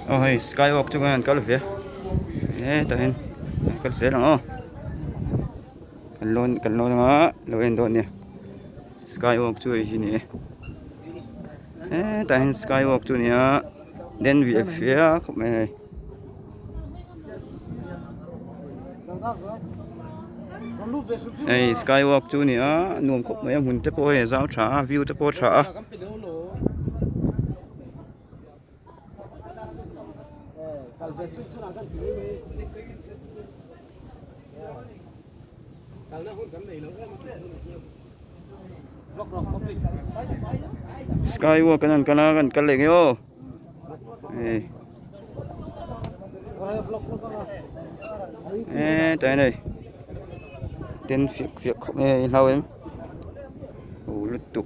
Oh hey, skywalk tu kan kalau ya. Tahin. Kalau selang oh. Kalau nga loen don ni. Skywalk tu sini. Tahin skywalk tu ni ya. Den VF ya khop mai. Skywalk tu ni ya, nuam khop mai mun te po he zau tha, view te po tha. Skywalk kan kaleng yo. Tại này tên việc không nghe lâu em lục tục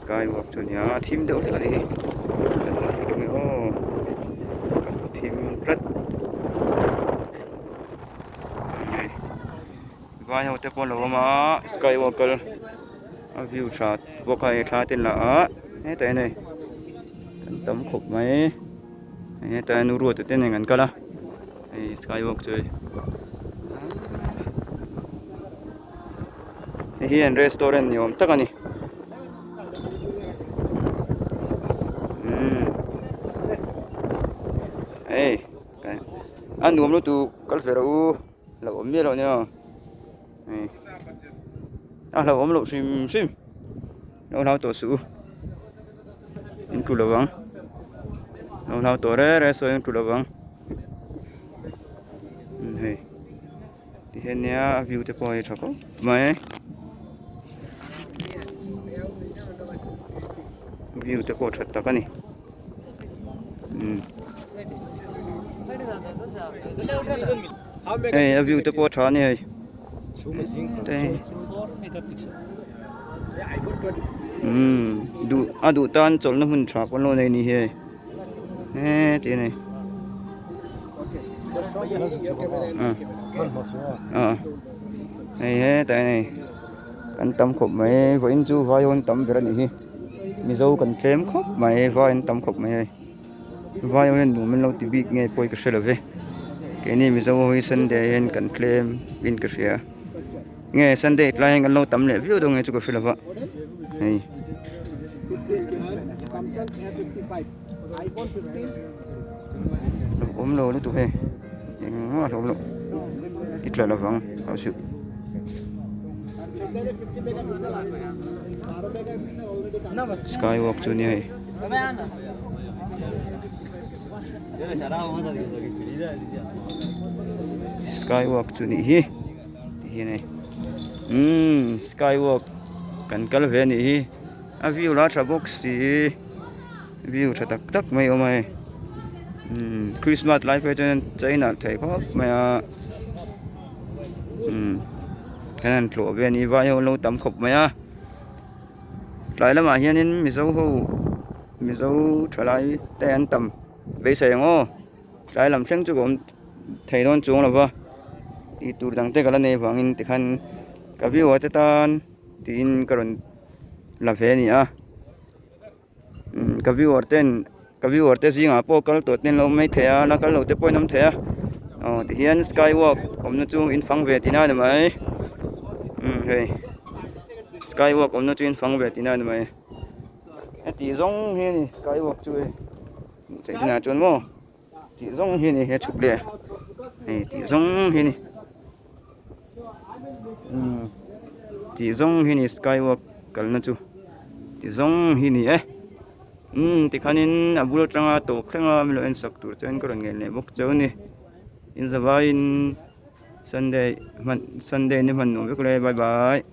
Skywalk cho nhà team đâu thế này team rất vai hậu tập lo mà Skywalker view shot vô cái thả tên là tại này tấm khúc mấy tại nu ruột tên này ngắn cả Skywalk chơi hiện restaurant nhom tất cả này ăn uống lúc tu có phải đâu là ốm biết rồi nha là ốm lúc sim đâu nào tổ số in tu lawang đâu nào tổ re so in tu lawang thì hiện nay view te poi thako mai view te po that ta ka ni view te po tha ni ai du tan chol na hun tha pon lo nei ni he ti nei tại này kan tam khop mai voin chu vai hon tam bera ni hi mi zo kan tlem khop mai vai tam khop mai vai hon nu men lo ti big nge poi ka selave ke ni mi zo hoi Sunday hen kan tlem win ka sia nge Sunday tlai kan lo tam le view do nge chu ka selava nei lo ni tu he ngwa lo ít là vắng hảo sự Skywalk tu ni hai Skywalk tu ni hi này Skywalk kan kal ve ni hi a view la tha box si view tha tak mai o mai Christmas light pattern China thai kho mai kan tlo ve ni vai ho lo tam khop mai lai lama hianin mi zo thalai te an tam ve sai ngo lai lam thleng chu gom thei don chung lawa ti tur dang te kala nei wangin ti khan ka view te tan tin karon la ve ni ka view te singa po kal to ten lo mai thea na kal lo te poi nam thea ti hian Skywalk omna chu in phang ve tina na mai hey Skywalk omna chu in phang ve tina na mai ti zong he ni Skywalk chu che na chon mo ti zong he ni he chuk le ti zong he ni ti zong he ni Skywalk kal na chu ti zong he ni ti khanin abul tanga to khenga milo en sak tur chen koron ngel ne bok chawni in zawai in Sunday ni man no bye bye